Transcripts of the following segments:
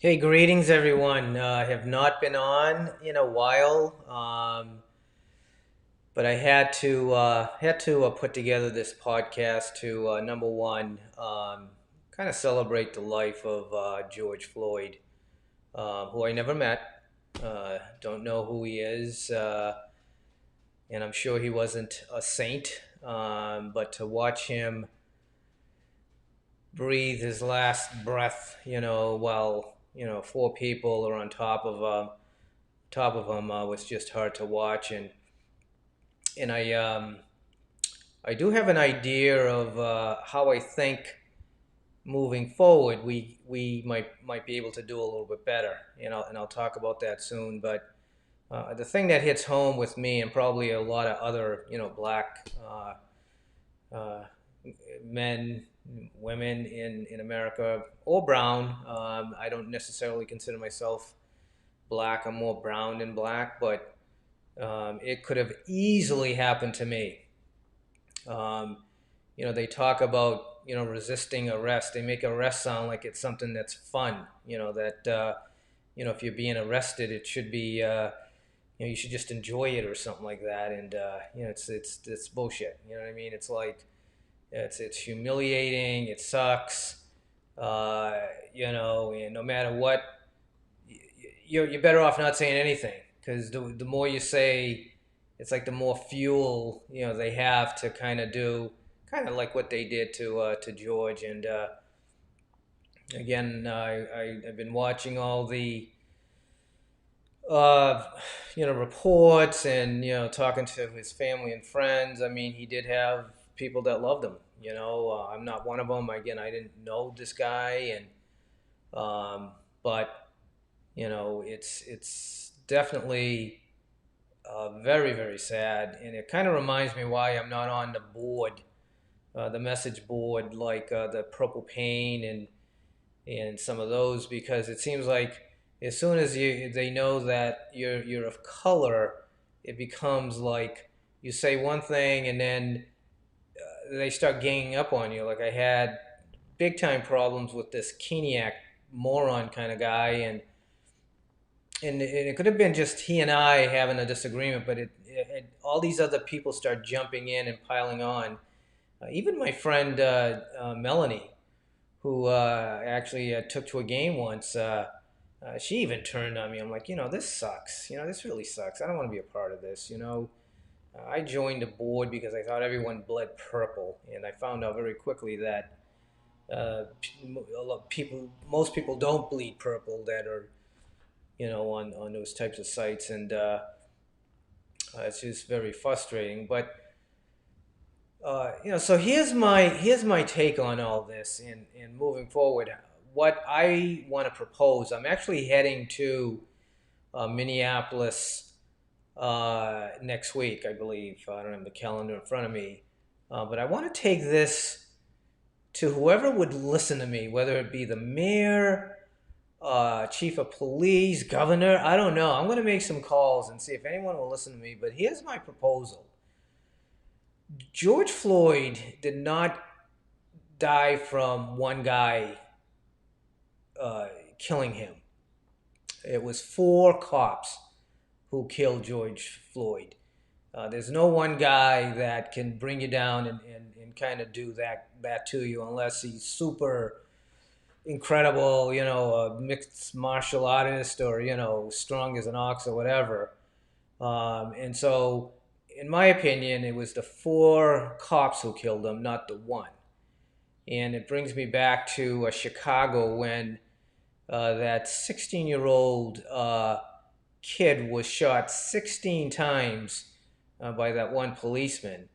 Hey, greetings, everyone. I have not been on in a while, but I had to put together this podcast to number one, kind of celebrate the life of George Floyd, who I never met, don't know who he is, and I'm sure he wasn't a saint. But to watch him breathe his last breath, while four people are on top of him was just hard to watch. And I do have an idea of how I think moving forward we might be able to do a little bit better. And I'll talk about that soon. But the thing that hits home with me and probably a lot of other black uh, men, women in America, or brown. I don't necessarily consider myself black. I'm more brown than black, but it could have easily happened to me. Um, they talk about resisting arrest. They make arrest sound like it's something that's fun. That if you're being arrested, it should be you should just enjoy it or something like that. And it's bullshit. You know what I mean? It's like it's humiliating. It sucks. And no matter what, you're better off not saying anything, because the more you say, it's like the more fuel they have to kind of do kind of like what they did to George. And again, I've been watching all the uh, reports, and talking to his family and friends. I mean, he did have people that loved him. I'm not one of them. Again, I didn't know this guy, and but it's definitely very, very sad, and it kind of reminds me why I'm not on the board, the message board, like the Purple Pain and some of those, because it seems like as soon as they know that you're of color, it becomes like you say one thing, and then they start ganging up on you. Like, I had big time problems with this Keniac moron kind of guy, and it could have been just he and I having a disagreement, but all these other people start jumping in and piling on. Even my friend Melanie, who actually took to a game once, she even turned on me. I'm like, this sucks. This really sucks. I don't want to be a part of this. I joined the board because I thought everyone bled purple, and I found out very quickly that a lot of people, most people don't bleed purple that are on those types of sites. And it's just very frustrating. But so here's my take on all this, and moving forward. What I want to propose. I'm actually heading to Minneapolis next week, I believe. I don't have the calendar in front of me, but I want to take this to whoever would listen to me, whether it be the mayor, chief of police, governor. I don't know. I'm going to make some calls and see if anyone will listen to me. But here's my proposal. George Floyd did not die from one guy killing him. It was four cops who killed George Floyd. There's no one guy that can bring you down and kind of do that to you, unless he's super incredible, a mixed martial artist, or strong as an ox or whatever. And so, in my opinion, it was the four cops who killed him, not the one. And it brings me back to Chicago, when that 16-year-old kid was shot 16 times by that one policeman,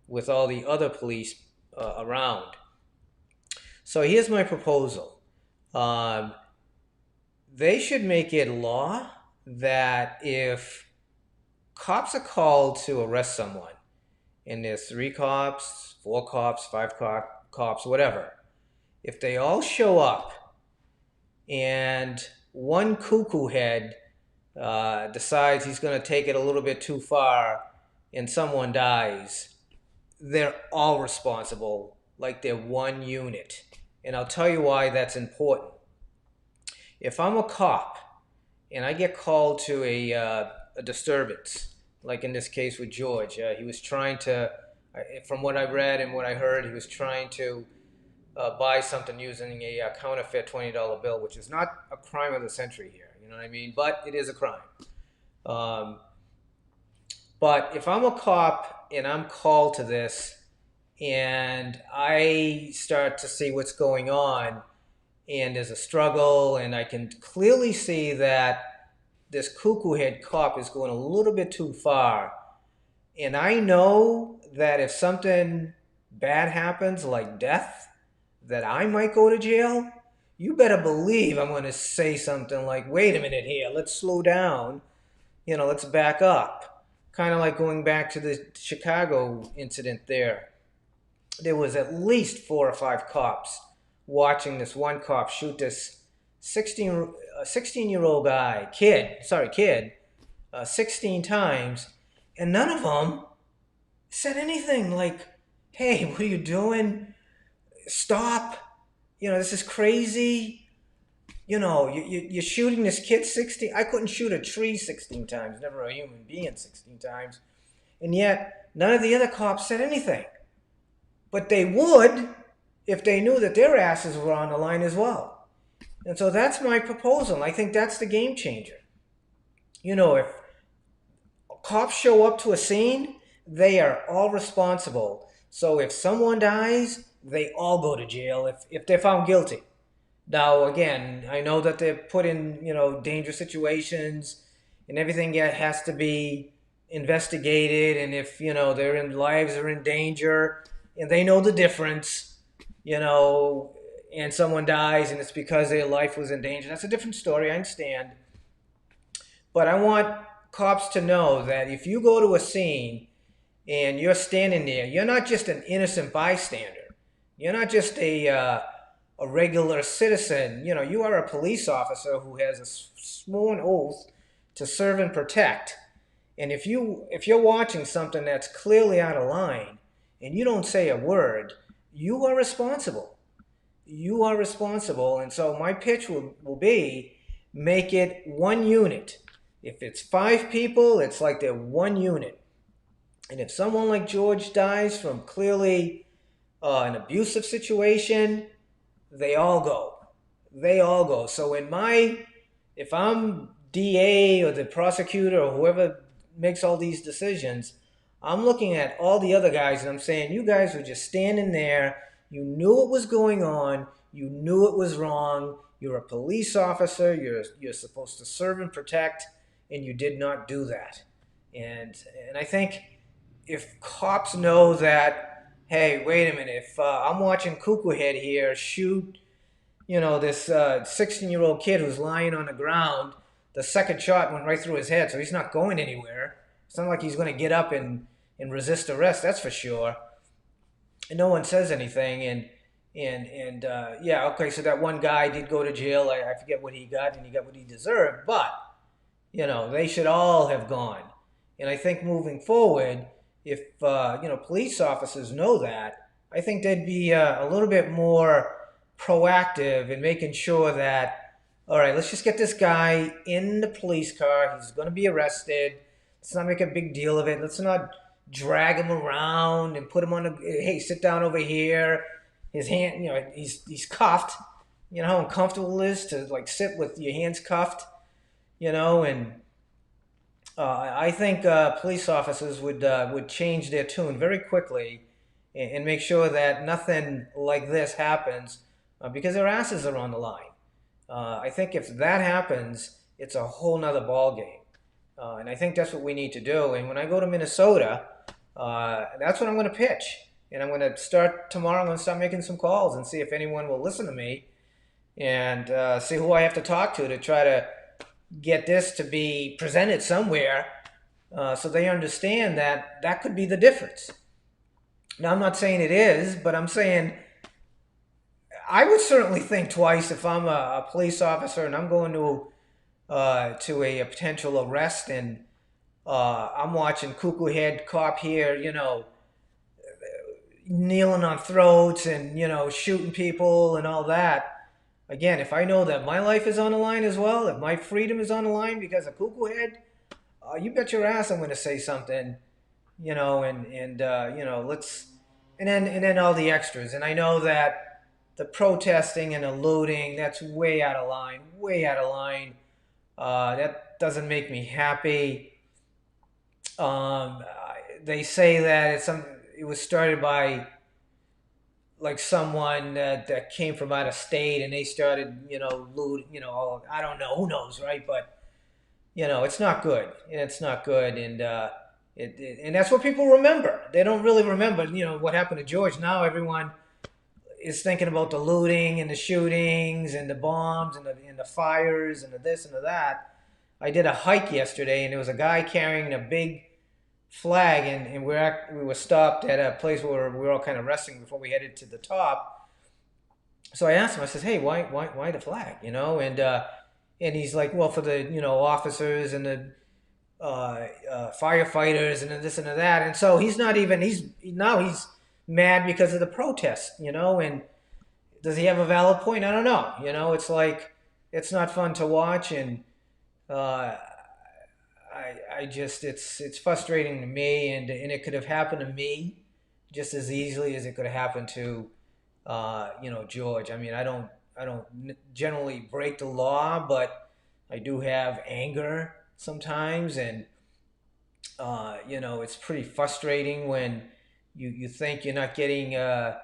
with all the other police around. So here's my proposal. Um, they should make it law that if cops are called to arrest someone, and there's three cops, four cops, five cops, whatever, if they all show up and one cuckoo head decides he's going to take it a little bit too far and someone dies, they're all responsible, like they're one unit. And I'll tell you why that's important. if I'm a cop and I get called to a disturbance, like in this case with George, he was trying to, from what I read and what I heard, he was trying to buy something using a counterfeit $20 bill, which is not a crime of the century here. You know what I mean? But it is a crime. Um, but if I'm a cop and I'm called to this, and I start to see what's going on, and there's a struggle, and I can clearly see that this cuckoo head cop is going a little bit too far. And I know that if something bad happens, like death, that I might go to jail. You better believe I'm going to say something like, wait a minute here, let's slow down, let's back up. Kind of like going back to the Chicago incident there. There was at least 4 or 5 cops watching this one cop shoot this 16-year-old kid, 16 times, and none of them said anything like, hey, what are you doing? Stop. This is crazy. You're shooting this kid 16. I couldn't shoot a tree 16 times, never a human being 16 times. And yet, none of the other cops said anything. But they would if they knew that their asses were on the line as well. And so that's my proposal. I think that's the game changer. If cops show up to a scene, they are all responsible. So if someone dies, they all go to jail if they're found guilty. Now, again, I know that they're put in, dangerous situations and everything has to be investigated. And if, their lives are in danger and they know the difference, and someone dies and it's because their life was in danger, that's a different story. I understand. But I want cops to know that if you go to a scene and you're standing there, you're not just an innocent bystander. You're not just a regular citizen. You are a police officer who has a sworn oath to serve and protect. And if you're watching something that's clearly out of line and you don't say a word, you are responsible. You are responsible. And so my pitch will be, make it one unit. If it's 5 people, it's like they're one unit. And if someone like George dies from clearly an abusive situation, they all go. They all go. So if I'm DA or the prosecutor or whoever makes all these decisions, I'm looking at all the other guys and I'm saying, you guys were just standing there. You knew what was going on. You knew it was wrong. You're a police officer. You're supposed to serve and protect, and you did not do that. And I think if cops know that, hey, wait a minute, if I'm watching Cuckoo Head here shoot, this 16-year-old kid who's lying on the ground, the second shot went right through his head, so he's not going anywhere. It's not like he's going to get up and resist arrest, that's for sure. And no one says anything, yeah, okay, so that one guy did go to jail. I forget what he got, and he got what he deserved, but, they should all have gone. And I think moving forward, if, police officers know that, I think they'd be a little bit more proactive in making sure that, all right, let's just get this guy in the police car. He's going to be arrested. Let's not make a big deal of it. Let's not drag him around and put him on hey, sit down over here. His hand, he's cuffed. You know how uncomfortable it is to sit with your hands cuffed, and I think police officers would change their tune very quickly and make sure that nothing like this happens because their asses are on the line. I think if that happens, it's a whole nother ballgame. And I think that's what we need to do. And when I go to Minnesota, that's what I'm going to pitch. And I'm going to start tomorrow. I'm going to start making some calls and see if anyone will listen to me and see who I have to talk to try to get this to be presented somewhere so they understand that could be the difference. Now, I'm not saying it is, but I'm saying I would certainly think twice if I'm a police officer and I'm going to a potential arrest and I'm watching Cuckoo Head cop here, kneeling on throats and, shooting people and all that. again, if I know that my life is on the line as well, if my freedom is on the line because of cuckoo head, you bet your ass I'm going to say something, let's, and then all the extras. And I know that the protesting and the looting, that's way out of line, way out of line. That doesn't make me happy. Um, they say that it was started by like someone that came from out of state, and they started, loot, I don't know, who knows, right? But it's not good. It's not good, and and that's what people remember. They don't really remember, what happened to George. Now everyone is thinking about the looting and the shootings and the bombs and the fires and the this and the that. I did a hike yesterday, and there was a guy carrying a big flag, and we were stopped at a place where we were all kind of resting before we headed to the top. So I asked him. I said, "Hey, why the flag?" And he's like, "Well, for the officers and the firefighters and this and that." And so he's not even he's mad because of the protest. And does he have a valid point? I don't know. It's like it's not fun to watch, and uh, I just it's frustrating to me, and it could have happened to me just as easily as it could have happened to George. I mean, I don't generally break the law, but I do have anger sometimes, and it's pretty frustrating when you think you're not getting a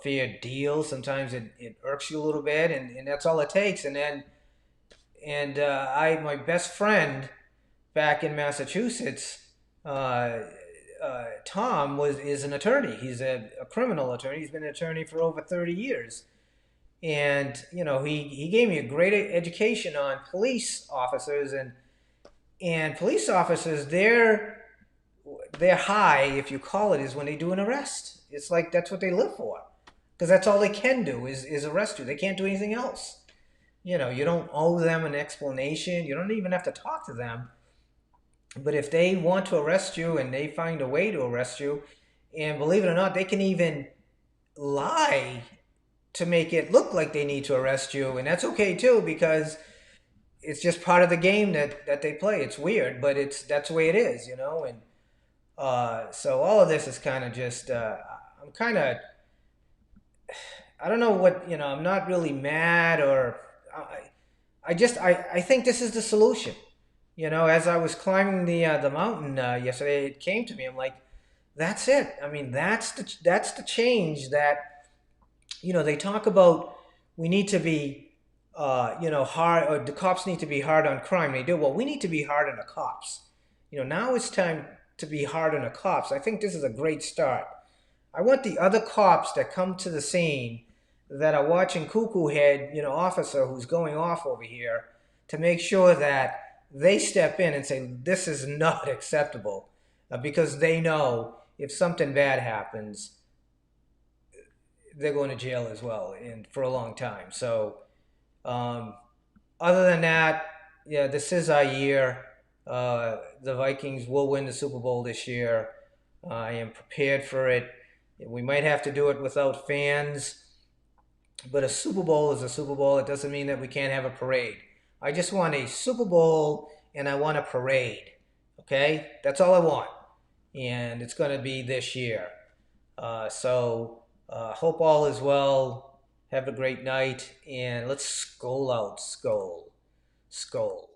fair deal. Sometimes it irks you a little bit, and that's all it takes. And my best friend back in Massachusetts, uh, Tom is an attorney. He's a criminal attorney. He's been an attorney for over 30 years. And he gave me a great education on police officers, and police officers, their high, if you call it, is when they do an arrest. It's like that's what they live for, because that's all they can do is arrest you. They can't do anything else. You don't owe them an explanation. You don't even have to talk to them. But if they want to arrest you and they find a way to arrest you, and believe it or not, they can even lie to make it look like they need to arrest you, and that's okay too, because it's just part of the game that they play. It's weird, but that's the way it is. And so all of this is kind of just I'm kind of, I don't know what, I'm not really mad, or I think this is the solution. As I was climbing the mountain yesterday, it came to me. I'm like, that's it. I mean, that's the change that they talk about. We need to be hard, or the cops need to be hard on crime. They do. Well, we need to be hard on the cops. Now it's time to be hard on the cops. I think this is a great start. I want the other cops that come to the scene that are watching Cuckoo Head, officer who's going off over here, to make sure that they step in and say, this is not acceptable, because they know if something bad happens, they're going to jail as well, and for a long time. So, other than that, yeah, this is our year. The Vikings will win the Super Bowl this year. I am prepared for it. We might have to do it without fans, but a Super Bowl is a Super Bowl. It doesn't mean that we can't have a parade. I just want a Super Bowl, and I want a parade. Okay? That's all I want. And it's going to be this year. Hope all is well. Have a great night, and let's skol out. Skol. Skol.